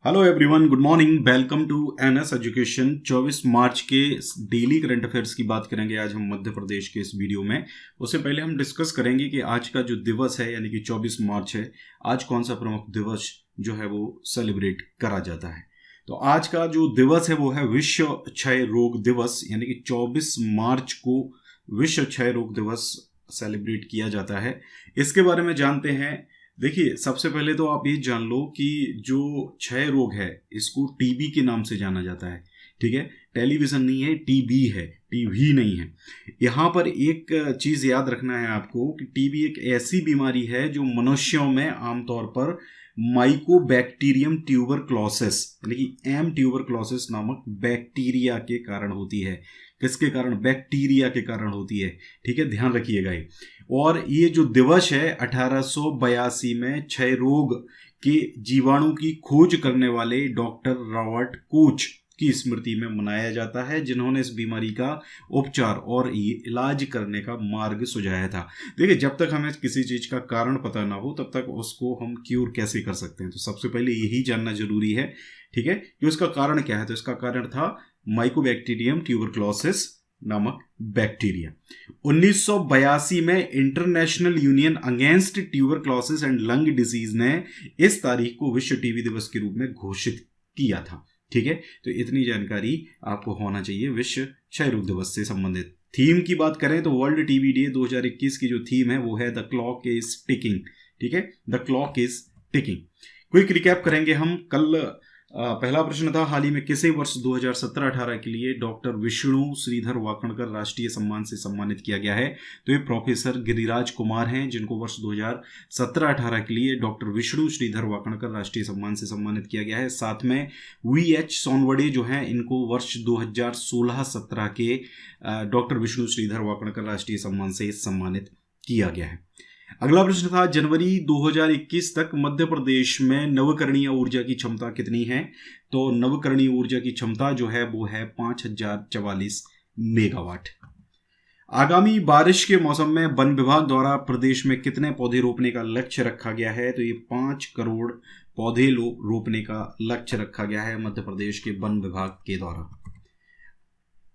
Hello everyone, good morning. Welcome to NS education. 24 मार्च के daily current affairs की बात करेंगे आज हम मध्य प्रदेश के इस वीडियो में। उससे पहले हम डिस्कस करेंगे कि आज का जो दिवस है यानी कि 24 मार्च है, आज कौन सा प्रमुख दिवस जो है वो सेलिब्रेट करा जाता है। तो आज का जो दिवस है वो है विश्व क्षय रोग दिवस, यानी कि 24 मार्च को विश्व क्षय रोग दिवस सेलिब्रेट किया जाता है। इसके बारे में जानते हैं। देखिए, सबसे पहले तो आप ये जान लो कि जो क्षय रोग है इसको टीबी के नाम से जाना जाता है। ठीक है, टेलीविजन नहीं है, टीबी है, टीवी नहीं है। यहाँ पर एक चीज़ याद रखना है आपको कि टीबी एक ऐसी बीमारी है जो मनुष्यों में आमतौर पर माइकोबैक्टीरियम ट्यूबरक्लोसिस यानी कि एम ट्यूबरक्लोसिस नामक बैक्टीरिया के कारण होती है। किसके कारण? बैक्टीरिया के कारण होती है। ठीक है, ध्यान रखिएगा ये। और ये जो दिवस है 1882 में क्षय रोग के जीवाणु की खोज करने वाले डॉक्टर रॉबर्ट कोच की स्मृति में मनाया जाता है, जिन्होंने इस बीमारी का उपचार और इलाज करने का मार्ग सुझाया था। देखिए, जब तक हमें किसी चीज़ का कारण पता ना हो तब तक उसको हम क्यूर कैसे कर सकते हैं। तो सबसे पहले यही जानना जरूरी है, ठीक है, कि उसका कारण क्या है। तो इसका कारण था माइकोबैक्टीरियम ट्यूबरक्लोसिस नामक बैक्टीरिया। 1982 में international union against tuberculosis and lung disease ने इस तारीख को विश्व टीबी दिवस के रूप में घोषित किया था। ठीक है, तो इतनी जानकारी आपको होना चाहिए विश्व क्षय रोग दिवस से संबंधित। थीम की बात करें तो वर्ल्ड टीबी डे 2021 की जो थीम है वो है द क्लॉक इज टिकिंग। ठीक है, the clock is ticking. Quick recap करेंगे हम। कल पहला प्रश्न था, हाल ही में किसे वर्ष 2017-18 के लिए डॉक्टर विष्णु श्रीधर वाकणकर राष्ट्रीय सम्मान से सम्मानित किया गया है। तो ये प्रोफेसर गिरिराज कुमार हैं, जिनको वर्ष 2017-18 के लिए डॉक्टर विष्णु श्रीधर वाकणकर राष्ट्रीय सम्मान से सम्मानित किया गया है। साथ में VH सोनवड़े जो हैं, इनको वर्ष 2016-17 के डॉक्टर विष्णु श्रीधर वाकणकर राष्ट्रीय सम्मान से सम्मानित किया गया है। अगला प्रश्न था, जनवरी 2021 तक मध्य प्रदेश में नवकरणीय ऊर्जा की क्षमता कितनी है। तो नवकरणीय ऊर्जा की क्षमता जो है वो है 5044 मेगावाट। आगामी बारिश के मौसम में वन विभाग द्वारा प्रदेश में कितने पौधे रोपने का लक्ष्य रखा गया है। तो ये 5 करोड़ पौधे रोपने का लक्ष्य रखा गया है मध्य प्रदेश के वन विभाग के द्वारा।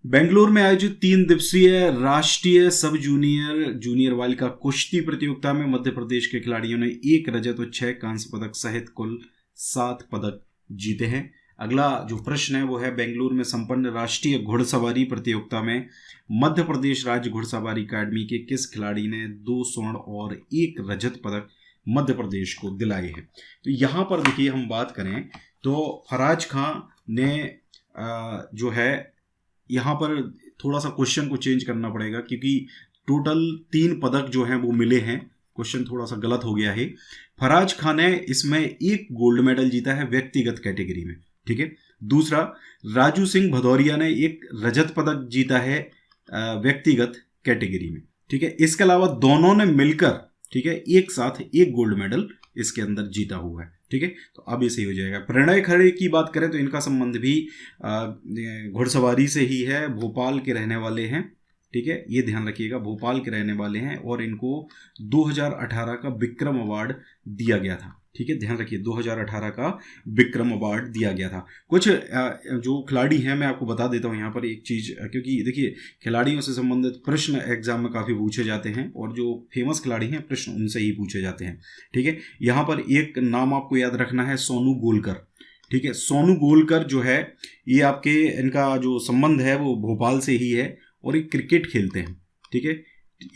बेंगलुरु में आयोजित 3 दिवसीय राष्ट्रीय सब जूनियर वाली का कुश्ती प्रतियोगिता में मध्य प्रदेश के खिलाड़ियों ने 1 रजत और 6 कांस्य पदक सहित कुल 7 पदक जीते हैं। अगला जो प्रश्न है वो है, बेंगलुरु में संपन्न राष्ट्रीय घुड़सवारी प्रतियोगिता में मध्य प्रदेश राज्य घुड़सवारी अकादमी के किस खिलाड़ी ने 2 स्वर्ण और 1 रजत पदक मध्य प्रदेश को दिलाए हैं। तो यहाँ पर देखिए, हम बात करें तो फराज खां ने जो है, यहाँ पर थोड़ा सा क्वेश्चन को चेंज करना पड़ेगा क्योंकि टोटल 3 पदक जो हैं वो मिले हैं। क्वेश्चन थोड़ा सा गलत हो गया है। फराज खान ने इसमें 1 गोल्ड मेडल जीता है व्यक्तिगत कैटेगरी में। ठीक है, दूसरा राजू सिंह भदौरिया ने 1 रजत पदक जीता है व्यक्तिगत कैटेगरी में। ठीक है, इसके अलावा दोनों ने मिलकर, ठीक है, एक साथ 1 गोल्ड मेडल इसके अंदर जीता हुआ है। ठीक है, तो अब ये सही हो जाएगा। प्रणय खरे की बात करें तो इनका संबंध भी घुड़सवारी से ही है, भोपाल के रहने वाले हैं। ठीक है, ये ध्यान रखिएगा, भोपाल के रहने वाले हैं और इनको 2018 का विक्रम अवार्ड दिया गया था। ठीक है, ध्यान रखिए, 2018 का विक्रम अवार्ड दिया गया था। कुछ जो खिलाड़ी हैं मैं आपको बता देता हूँ यहाँ पर एक चीज़, क्योंकि देखिए खिलाड़ियों से संबंधित प्रश्न एग्जाम में काफ़ी पूछे जाते हैं और जो फेमस खिलाड़ी हैं प्रश्न उनसे ही पूछे जाते हैं। ठीक है, यहाँ पर एक नाम आपको याद रखना है, सोनू गोलकर। ठीक है, सोनू गोलकर जो है ये आपके, इनका जो संबंध है वो भोपाल से ही है और ये क्रिकेट खेलते हैं। ठीक है,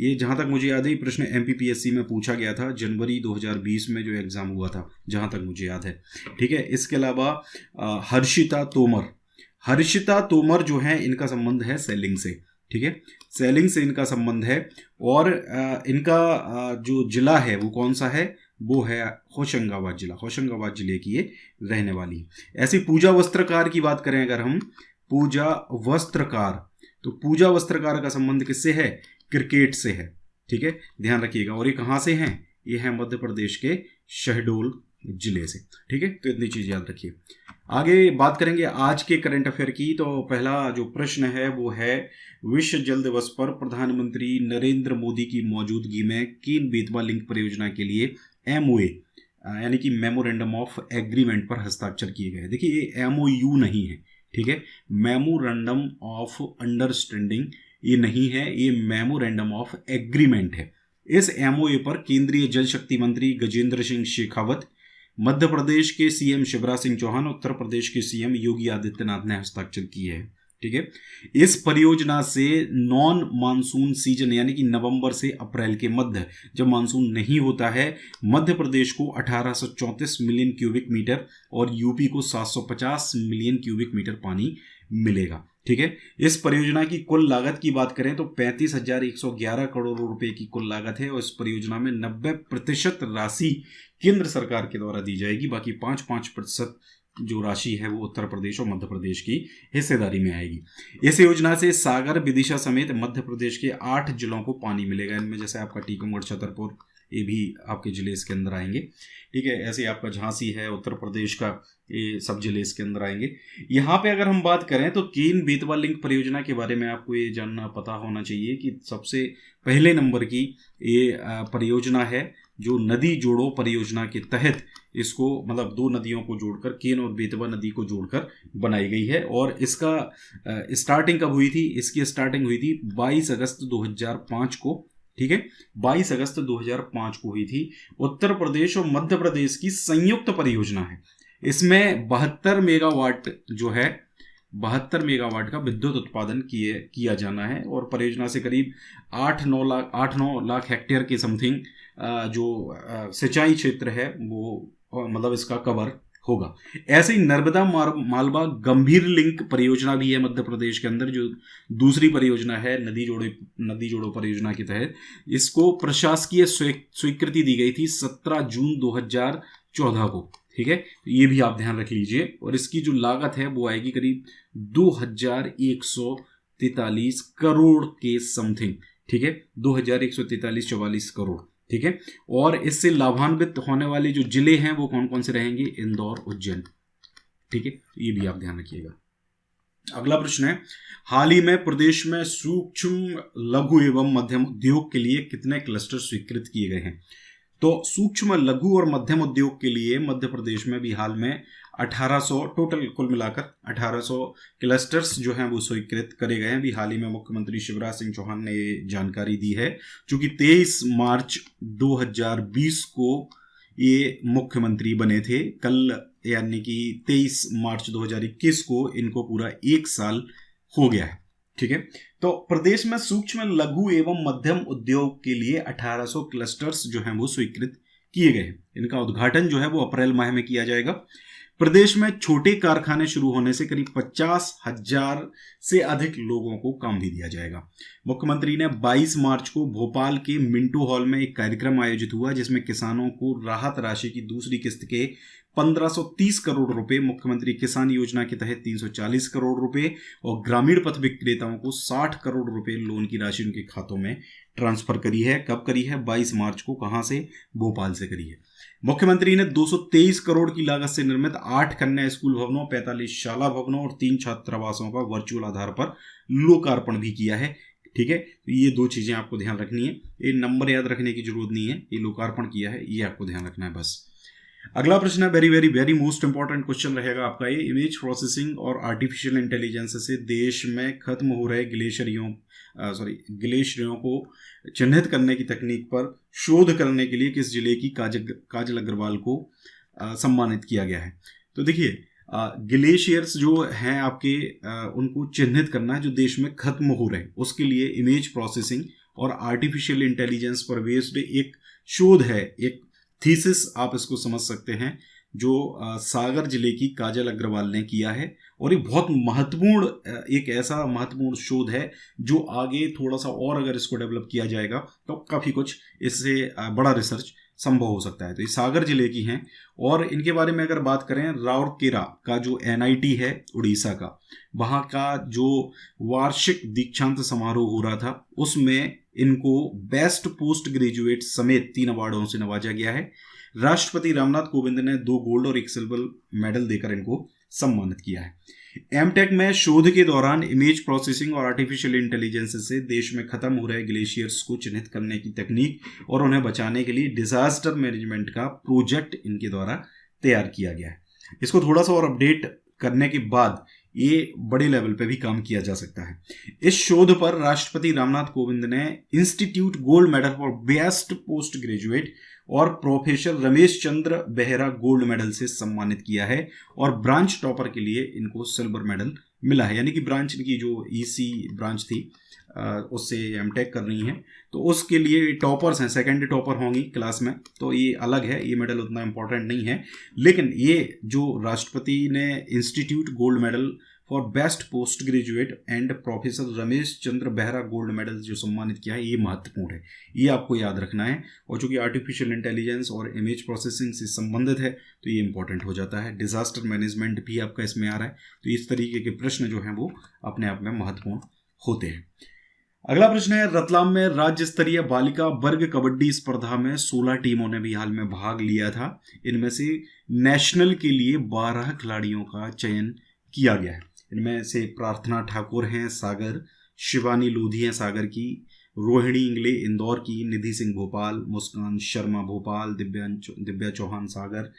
ये जहाँ तक मुझे याद है प्रश्न MPPSC में पूछा गया था जनवरी 2020 में जो एग्ज़ाम हुआ था, जहाँ तक मुझे याद है। ठीक है, इसके अलावा हर्षिता तोमर जो है, इनका संबंध है सैलिंग से। ठीक है, सैलिंग से इनका संबंध है और इनका जो जिला है वो कौन सा है, वो है होशंगाबाद जिले की ये रहने वाली है। ऐसी पूजा वस्त्रकार की बात करें अगर हम, पूजा वस्त्रकार, तो पूजा वस्त्रकार का संबंध किससे है? क्रिकेट से है। ठीक है, ध्यान रखिएगा। और ये कहाँ से हैं? ये है मध्य प्रदेश के शहडोल जिले से। ठीक है, तो इतनी चीज याद रखिए। आगे बात करेंगे आज के करंट अफेयर की। तो पहला जो प्रश्न है वो है, विश्व जल दिवस पर प्रधानमंत्री नरेंद्र मोदी की मौजूदगी में केन बेतवा लिंक परियोजना के लिए MOA यानी कि मेमोरेंडम ऑफ एग्रीमेंट पर हस्ताक्षर किए गए। देखिए ये एमओयू नहीं है, ठीक है, मेमोरेंडम ऑफ अंडरस्टैंडिंग ये नहीं है, ये मेमोरेंडम ऑफ एग्रीमेंट है। इस एमओए पर केंद्रीय जल शक्ति मंत्री गजेंद्र सिंह शेखावत, मध्य प्रदेश के सीएम शिवराज सिंह चौहान, उत्तर प्रदेश के सीएम योगी आदित्यनाथ ने हस्ताक्षर किए हैं, ठीक है। इस परियोजना से नॉन मानसून सीजन यानी कि नवंबर से अप्रैल के मध्य, जब मानसून नहीं होता है, मध्य प्रदेश को 1834 मिलियन क्यूबिक मीटर और यूपी को 750 मिलियन क्यूबिक मीटर पानी मिलेगा, ठीक है। इस परियोजना की कुल लागत की बात करें तो 35,111 करोड़ रुपए की कुल लागत है और इस परियोजना में 90% राशि केंद्र सरकार के द्वारा दी जाएगी, बाकी 5% जो राशि है वो उत्तर प्रदेश और मध्य प्रदेश की हिस्सेदारी में आएगी। इस योजना से सागर, विदिशा समेत मध्य प्रदेश के 8 जिलों को पानी मिलेगा। इनमें जैसे आपका टीकमगढ़, छतरपुर, ये भी आपके जिले इसके अंदर आएंगे, ठीक है। ऐसे आपका झांसी है उत्तर प्रदेश का, ये सब जिले इसके अंदर आएंगे। यहाँ पे अगर हम बात करें तो केन बेतवा लिंक परियोजना के बारे में आपको ये जानना पता होना चाहिए कि सबसे पहले नंबर की ये परियोजना है जो नदी जोड़ो परियोजना के तहत इसको, मतलब 2 नदियों को जोड़कर, केन और बेतवा नदी को जोड़कर बनाई गई है। और इसका स्टार्टिंग कब हुई थी? इसकी स्टार्टिंग हुई थी 22 अगस्त 2005 को, ठीक है, 22 अगस्त 2005 को हुई थी। उत्तर प्रदेश और मध्य प्रदेश की संयुक्त परियोजना है। इसमें 72 मेगावाट जो है, 72 मेगावाट का विद्युत उत्पादन किया जाना है और परियोजना से करीब 8-9 लाख हेक्टेयर के समथिंग जो सिंचाई क्षेत्र है वो मतलब इसका कवर होगा। ऐसे ही नर्मदा मालवा गंभीर लिंक परियोजना भी है मध्य प्रदेश के अंदर, जो दूसरी परियोजना है नदी जोड़ो परियोजना के तहत। इसको प्रशासकीय स्वीकृति दी गई थी 17 जून 2014 को, ठीक है, ये भी आप ध्यान रख लीजिए। और इसकी जो लागत है वो आएगी करीब 2143 करोड़ के समथिंग, ठीक है, 2143-44 करोड़, ठीक है। और इससे लाभान्वित होने वाले जो जिले हैं वो कौन कौन से रहेंगे? इंदौर, उज्जैन, ठीक है, ये भी आप ध्यान रखिएगा। अगला प्रश्न है, हाल ही में प्रदेश में सूक्ष्म, लघु एवं मध्यम उद्योग के लिए कितने क्लस्टर स्वीकृत किए गए हैं? तो सूक्ष्म, लघु और मध्यम उद्योग के लिए मध्य प्रदेश में भी हाल में 1800, टोटल कुल मिलाकर 1800 क्लस्टर्स जो हैं वो स्वीकृत करे गए हैं। अभी हाल ही में मुख्यमंत्री शिवराज सिंह चौहान ने ये जानकारी दी है, चूंकि 23 मार्च 2020 को ये मुख्यमंत्री बने थे। कल यानी कि 23 मार्च 2021 को इनको पूरा 1 साल हो गया है, ठीक है। तो प्रदेश में सूक्ष्म, लघु एवं मध्यम उद्योग के लिए 1800 क्लस्टर्स जो हैं वो स्वीकृत किए गए हैं। इनका उद्घाटन जो है वो अप्रैल माह में किया जाएगा। प्रदेश में छोटे कारखाने शुरू होने से करीब 50,000 से अधिक लोगों को काम भी दिया जाएगा। मुख्यमंत्री ने 22 मार्च को भोपाल के मिंटो हॉल में एक कार्यक्रम आयोजित हुआ जिसमें किसानों को राहत राशि की दूसरी किस्त के 1530 करोड़ रुपए, मुख्यमंत्री किसान योजना के तहत 340 करोड़ रुपए और ग्रामीण पथ विक्रेताओं को 60 करोड़ रुपए लोन की राशि उनके खातों में ट्रांसफर करी है। कब करी है? 22 मार्च को। कहां से? भोपाल से करी है। मुख्यमंत्री ने 223 करोड़ की लागत से निर्मित 8 कन्या स्कूल भवनों, 45 शाला भवनों और 3 छात्रावासों का वर्चुअल आधार पर लोकार्पण भी किया है, ठीक है। तो ये 2 चीजें आपको ध्यान रखनी है, ये नंबर याद रखने की जरूरत नहीं है, ये लोकार्पण किया है ये आपको ध्यान रखना है बस। अगला प्रश्न है, very very very most important question रहेगा आपका ये। इमेज प्रोसेसिंग और आर्टिफिशियल इंटेलिजेंस से देश में खत्म हो रहे ग्लेशियरों को चिन्हित करने की तकनीक पर शोध करने के लिए किस जिले की काजल अग्रवाल को सम्मानित किया गया है? तो देखिए, ग्लेशियर्स जो हैं आपके, उनको चिन्हित करना जो देश में खत्म हो रहे हैं, उसके लिए इमेज प्रोसेसिंग और आर्टिफिशियल इंटेलिजेंस पर बेस्ड एक शोध है, एक थीसिस आप इसको समझ सकते हैं, जो सागर जिले की काजल अग्रवाल ने किया है। और ये बहुत महत्वपूर्ण, एक ऐसा महत्वपूर्ण शोध है जो आगे थोड़ा सा और अगर इसको डेवलप किया जाएगा तो काफ़ी कुछ इससे बड़ा रिसर्च संभव हो सकता है। तो ये सागर जिले की हैं। और इनके बारे में अगर बात करें, राउरकेला का जो NIT है उड़ीसा का, वहाँ का जो वार्षिक दीक्षांत समारोह हो रहा था उसमें इनको बेस्ट पोस्ट ग्रेजुएट समेत 3 अवार्डों से नवाजा गया है। राष्ट्रपति रामनाथ कोविंद ने 2 गोल्ड और 1 सिल्वर मेडल देकर इनको सम्मानित किया है। एमटेक में शोध के दौरान इमेज प्रोसेसिंग और आर्टिफिशियल इंटेलिजेंस से देश में खत्म हो रहे ग्लेशियर्स को चिन्हित करने की तकनीक और उन्हें बचाने के लिए डिजास्टर मैनेजमेंट का प्रोजेक्ट इनके द्वारा तैयार किया गया है। इसको थोड़ा सा और अपडेट करने के बाद ये बड़े लेवल पे भी काम किया जा सकता है। इस शोध पर राष्ट्रपति रामनाथ कोविंद ने institute gold medal for best post graduate और professor Ramesh Chandra Behera gold medal से सम्मानित किया है और ब्रांच टॉपर के लिए इनको सिल्वर मेडल मिला है। यानी कि ब्रांच इनकी जो ईसी ब्रांच थी उससे एमटेक कर रही हैं, तो उसके लिए टॉपर्स हैं, सेकेंड टॉपर होंगी क्लास में, तो ये अलग है, ये मेडल उतना इम्पोर्टेंट नहीं है। लेकिन ये जो राष्ट्रपति ने institute gold medal for best post graduate and professor Ramesh Chandra Behera gold medal जो सम्मानित किया है, ये महत्वपूर्ण है, ये आपको याद रखना है। और चूंकि आर्टिफिशियल इंटेलिजेंस और इमेज प्रोसेसिंग से संबंधित है तो ये इंपॉर्टेंट हो जाता है। डिजास्टर मैनेजमेंट भी आपका इसमें आ रहा है, तो इस तरीके के प्रश्न जो हैं वो अपने आप में महत्वपूर्ण होते हैं। अगला प्रश्न है, रतलाम में राज्य स्तरीय बालिका वर्ग कबड्डी स्पर्धा में 16 टीमों ने भी हाल में भाग लिया था। इनमें से नेशनल के लिए 12 खिलाड़ियों का चयन किया गया है। इनमें से प्रार्थना ठाकुर हैं सागर, शिवानी लोधी हैं सागर की, रोहिणी इंगले इंदौर की, निधि सिंह भोपाल, मुस्कान शर्मा भोपाल, दिव्या चौहान सागर,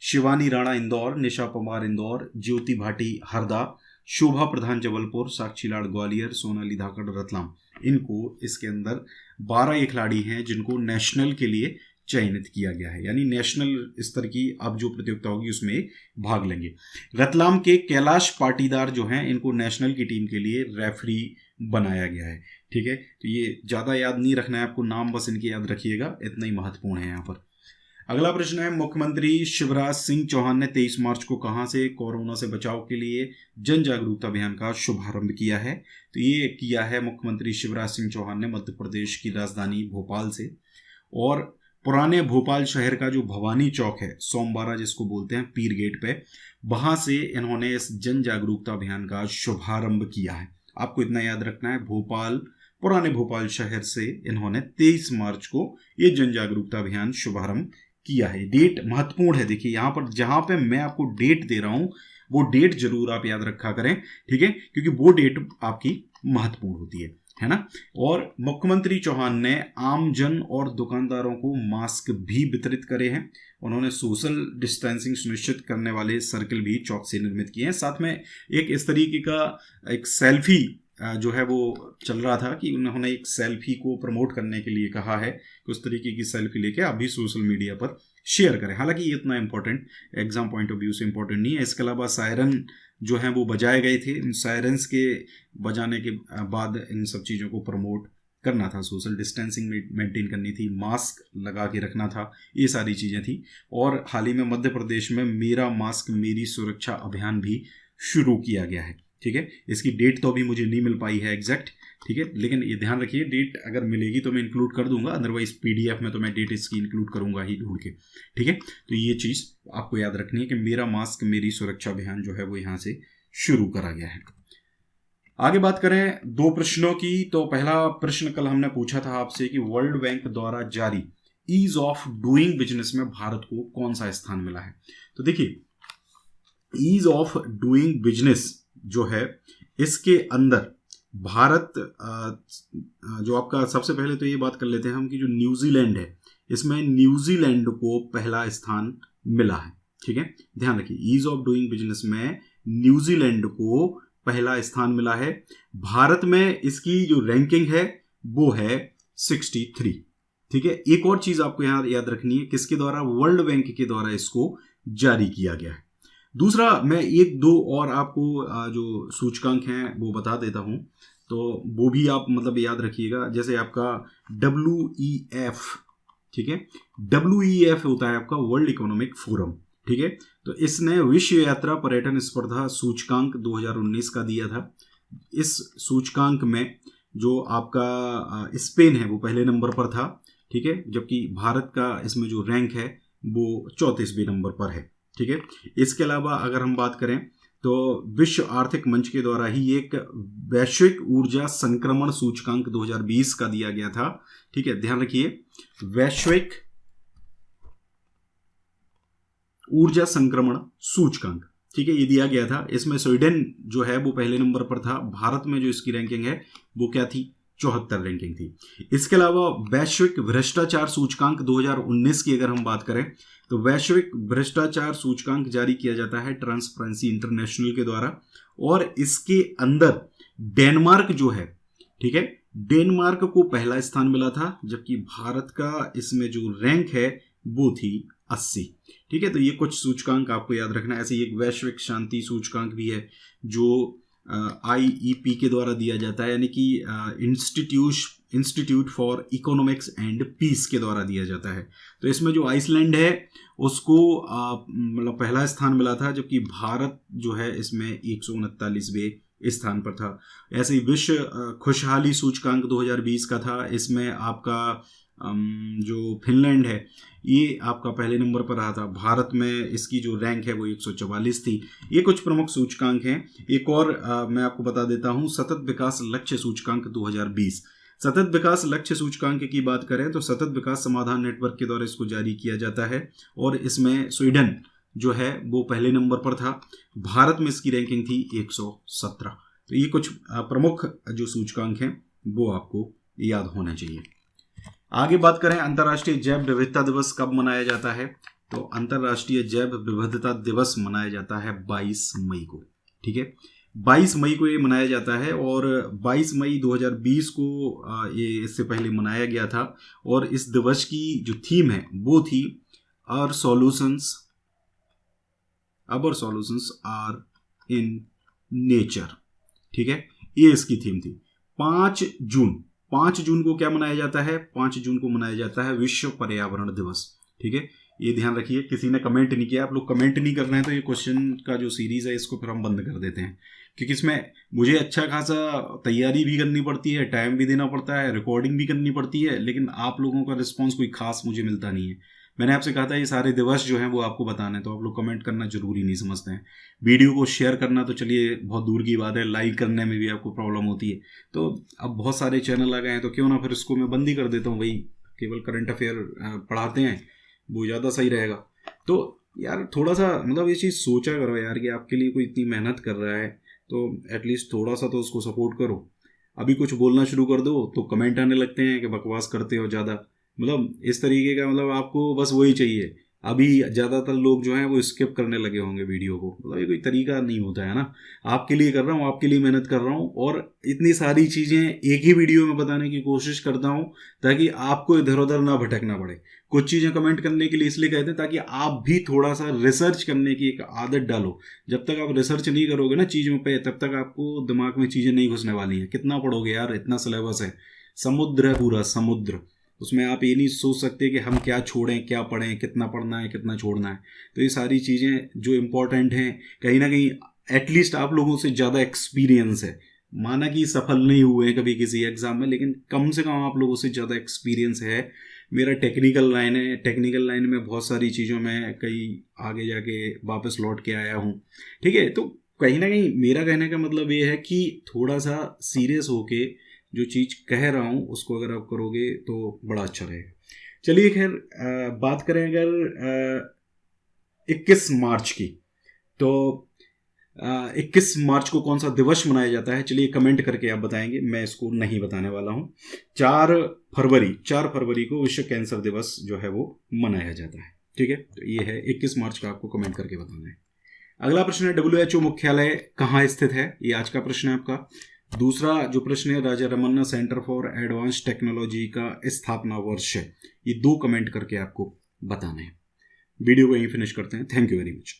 शिवानी राणा इंदौर, निशा पवार इंदौर, ज्योति भाटी हरदा, शोभा प्रधान जबलपुर, साक्षी लाड़ ग्वालियर, सोनाली धाकड़ रतलाम। इनको इसके अंदर 12 ये खिलाड़ी हैं जिनको नेशनल के लिए चयनित किया गया है, यानी नेशनल स्तर की अब जो प्रतियोगिता होगी उसमें भाग लेंगे। रतलाम के कैलाश पाटीदार जो हैं इनको नेशनल की टीम के लिए रेफरी बनाया गया है। ठीक है, तो ये ज़्यादा याद नहीं रखना है आपको, नाम बस इनके याद रखिएगा, इतना ही महत्वपूर्ण है यहाँ पर। अगला प्रश्न है, मुख्यमंत्री शिवराज सिंह चौहान ने 23 मार्च को कहां से कोरोना से बचाव के लिए जन जागरूकता अभियान का शुभारंभ किया है? तो ये किया है मुख्यमंत्री शिवराज सिंह चौहान ने मध्य प्रदेश की राजधानी भोपाल से, और पुराने भोपाल शहर का जो भवानी चौक है, सोमवारा जिसको बोलते हैं, पीर गेट पे, वहां से इन्होंने इस जन जागरूकता अभियान का शुभारंभ किया है। आपको इतना याद रखना है, भोपाल, पुराने भोपाल शहर से इन्होंने 23 मार्च को ये जन जागरूकता अभियान शुभारंभ किया है। डेट महत्वपूर्ण है, देखिए यहाँ पर जहाँ पे मैं आपको डेट दे रहा हूँ वो डेट जरूर आप याद रखा करें, ठीक है, क्योंकि वो डेट आपकी महत्वपूर्ण होती है ना। और मुख्यमंत्री चौहान ने आम जन और दुकानदारों को मास्क भी वितरित करे हैं। उन्होंने सोशल डिस्टेंसिंग सुनिश्चित करने वाले सर्कल भी चौक से निर्मित किए हैं। साथ में एक इस तरीके का एक सेल्फी जो है वो चल रहा था कि उन्होंने एक सेल्फी को प्रमोट करने के लिए कहा है कि उस तरीके की सेल्फी लेके आप भी सोशल मीडिया पर शेयर करें। हालांकि ये इतना important exam point of view से इंपॉर्टेंट नहीं है। इसके अलावा सायरन जो हैं वो बजाए गए थे, इन सायरन्स के बजाने के बाद इन सब चीज़ों को प्रमोट करना था, सोशल डिस्टेंसिंग मेंटेन करनी थी, मास्क लगा के रखना था, ये सारी चीज़ें थी। और हाल ही में मध्य प्रदेश में मेरा मास्क मेरी सुरक्षा अभियान भी शुरू किया गया है। ठीक है, इसकी डेट तो अभी मुझे नहीं मिल पाई है एग्जैक्ट, ठीक है, लेकिन ये ध्यान रखिए डेट अगर मिलेगी तो मैं इंक्लूड कर दूंगा, अदरवाइज पीडीएफ में तो मैं डेट इसकी इंक्लूड करूंगा ही ढूंढ के। ठीक है, तो ये चीज़ आपको याद रखनी है कि मेरा मास्क मेरी सुरक्षा अभियान जो है वो यहाँ से शुरू करा गया है। आगे बात करें 2 प्रश्नों की, तो पहला प्रश्न कल हमने पूछा था आपसे कि वर्ल्ड बैंक द्वारा जारी ईज ऑफ डूइंग बिजनेस में भारत को कौन सा स्थान मिला है? तो देखिए, ईज ऑफ डूइंग बिजनेस जो है इसके अंदर भारत जो आपका, सबसे पहले तो ये बात कर लेते हैं हम कि जो न्यूजीलैंड है, इसमें न्यूजीलैंड को पहला स्थान मिला है। ठीक है, ध्यान रखिए, ईज ऑफ डूइंग बिजनेस में न्यूजीलैंड को पहला स्थान मिला है। भारत में इसकी जो रैंकिंग है वो है 63। ठीक है, एक और चीज आपको यहां याद रखनी है, किसके द्वारा? वर्ल्ड बैंक के द्वारा इसको जारी किया गया है। दूसरा, मैं 1-2 और आपको जो सूचकांक हैं वो बता देता हूं, तो वो भी आप मतलब याद रखिएगा। जैसे आपका WEF, ठीक है, WEF होता है आपका वर्ल्ड इकोनॉमिक फोरम। ठीक है, तो इसने विश्व यात्रा पर्यटन स्पर्धा सूचकांक 2019 का दिया था। इस सूचकांक में जो आपका स्पेन है वो पहले नंबर पर था। ठीक है, जबकि भारत का इसमें जो रैंक है वो 34वें नंबर पर है। ठीक है, इसके अलावा अगर हम बात करें तो विश्व आर्थिक मंच के द्वारा ही एक वैश्विक ऊर्जा संक्रमण सूचकांक 2020 का दिया गया था। ठीक है, ध्यान रखिए, वैश्विक ऊर्जा संक्रमण सूचकांक। ठीक है, ये दिया गया था। इसमें स्वीडन जो है वो पहले नंबर पर था। भारत में जो इसकी रैंकिंग है वो क्या थी, 74 रैंकिंग थी। इसके अलावा वैश्विक भ्रष्टाचार सूचकांक 2019 की अगर हम बात करें तो वैश्विक भ्रष्टाचार सूचकांक जारी किया जाता है ट्रांसपेरेंसी इंटरनेशनल के द्वारा, और इसके अंदर डेनमार्क जो है, ठीक है, डेनमार्क को पहला स्थान मिला था, जबकि भारत का इसमें जो रैंक है वो थी 80। ठीक है, तो ये कुछ सूचकांक आपको याद रखना है। ऐसे ही एक वैश्विक शांति सूचकांक भी है जो IEP के द्वारा दिया जाता है, यानी कि institute for economics and peace के द्वारा दिया जाता है। तो इसमें जो आइसलैंड है उसको मतलब पहला स्थान मिला था, जबकि भारत जो है इसमें 139वें स्थान पर था। ऐसे ही विश्व खुशहाली सूचकांक 2020 का था। इसमें आपका जो फिनलैंड है ये आपका पहले नंबर पर रहा था। भारत में इसकी जो रैंक है वो 144 थी। ये कुछ प्रमुख सूचकांक हैं। एक और मैं आपको बता देता हूँ, सतत विकास लक्ष्य सूचकांक 2020। सतत विकास लक्ष्य सूचकांक की बात करें तो सतत विकास समाधान नेटवर्क के द्वारा इसको जारी किया जाता है, और इसमें स्वीडन जो है वो पहले नंबर पर था। भारत में इसकी रैंकिंग थी 117। तो ये कुछ प्रमुख जो सूचकांक हैं वो आपको याद होना चाहिए। आगे बात करें अंतर्राष्ट्रीय जैव विविधता दिवस कब मनाया जाता है, तो अंतर्राष्ट्रीय जैव विविधता दिवस मनाया जाता है 22 मई को। ठीक है, 22 मई को ये मनाया जाता है, और 22 मई 2020 को ये इससे पहले मनाया गया था। और इस दिवस की जो थीम है वो थी our solutions are in nature. ठीक है, ये इसकी थीम थी। 5 जून को क्या मनाया जाता है, 5 जून को मनाया जाता है विश्व पर्यावरण दिवस। ठीक है, ये ध्यान रखिए। किसी ने कमेंट नहीं किया, आप लोग कमेंट नहीं कर रहे हैं तो ये क्वेश्चन का जो सीरीज है इसको फिर हम बंद कर देते हैं, क्योंकि इसमें मुझे अच्छा खासा तैयारी भी करनी पड़ती है, टाइम भी देना पड़ता है, रिकॉर्डिंग भी करनी पड़ती है, लेकिन आप लोगों का रिस्पॉन्स कोई खास मुझे मिलता नहीं है। मैंने आपसे कहा था ये सारे दिवस जो हैं वो आपको बताने, तो आप लोग कमेंट करना जरूरी नहीं समझते हैं। वीडियो को शेयर करना तो चलिए बहुत दूर की बात है, लाइक करने में भी आपको प्रॉब्लम होती है। तो अब बहुत सारे चैनल आ गए हैं, तो क्यों ना फिर इसको मैं बंद ही कर देता हूँ, भाई केवल करंट अफेयर पढ़ाते हैं वो ज़्यादा सही रहेगा। तो यार थोड़ा सा मतलब ये चीज़ सोचा करो यार कि आपके लिए कोई इतनी मेहनत कर रहा है तो एटलीस्ट थोड़ा सा तो उसको सपोर्ट करो। अभी कुछ बोलना शुरू कर दो तो कमेंट आने लगते हैं कि बकवास करते हो ज़्यादा, मतलब इस तरीके का, मतलब आपको बस वही चाहिए। अभी ज़्यादातर लोग जो हैं वो स्किप करने लगे होंगे वीडियो को, मतलब ये कोई तरीका नहीं होता है ना। आपके लिए कर रहा हूँ, आपके लिए मेहनत कर रहा हूँ, और इतनी सारी चीज़ें एक ही वीडियो में बताने की कोशिश करता हूँ ताकि आपको इधर उधर ना भटकना पड़े। कुछ चीज़ें कमेंट करने के लिए इसलिए कहते हैं ताकि आप भी थोड़ा सा रिसर्च करने की एक आदत डालो। जब तक आप रिसर्च नहीं करोगे ना चीज़ों पे, तब तक आपको दिमाग में चीज़ें नहीं घुसने वाली हैं। कितना पढ़ोगे यार, इतना सिलेबस है, समुद्र है पूरा समुद्र। उसमें आप ये नहीं सोच सकते कि हम क्या छोड़ें क्या पढ़ें, कितना पढ़ना है कितना छोड़ना है। तो ये सारी चीज़ें जो इम्पोर्टेंट हैं, कहीं ना कहीं एटलीस्ट आप लोगों से ज़्यादा एक्सपीरियंस है। माना कि सफल नहीं हुए हैं कभी किसी एग्जाम में, लेकिन कम से कम आप लोगों से ज़्यादा एक्सपीरियंस है। मेरा टेक्निकल लाइन है, टेक्निकल लाइन में बहुत सारी चीज़ों में कई आगे जाके वापस लौट के आया हूँ। ठीक है, तो कहीं ना कहीं मेरा कहने का मतलब ये है कि थोड़ा सा सीरियस होके जो चीज़ कह रहा हूँ उसको अगर आप करोगे तो बड़ा अच्छा रहेगा। चलिए खैर बात करें अगर 21 मार्च की, तो 21 मार्च को कौन सा दिवस मनाया जाता है, चलिए कमेंट करके आप बताएंगे, मैं इसको नहीं बताने वाला हूँ। 4 फरवरी को विश्व कैंसर दिवस जो है वो मनाया जाता है। ठीक है, तो ये है 21 मार्च का, आपको कमेंट करके बताना है। अगला प्रश्न है WHO मुख्यालय कहाँ स्थित है, ये आज का प्रश्न है आपका। दूसरा जो प्रश्न है Raja Ramanna centre for advance technology का स्थापना वर्ष है। ये 2 कमेंट करके आपको बताना है। वीडियो को यहीं फिनिश करते हैं। Thank you very much.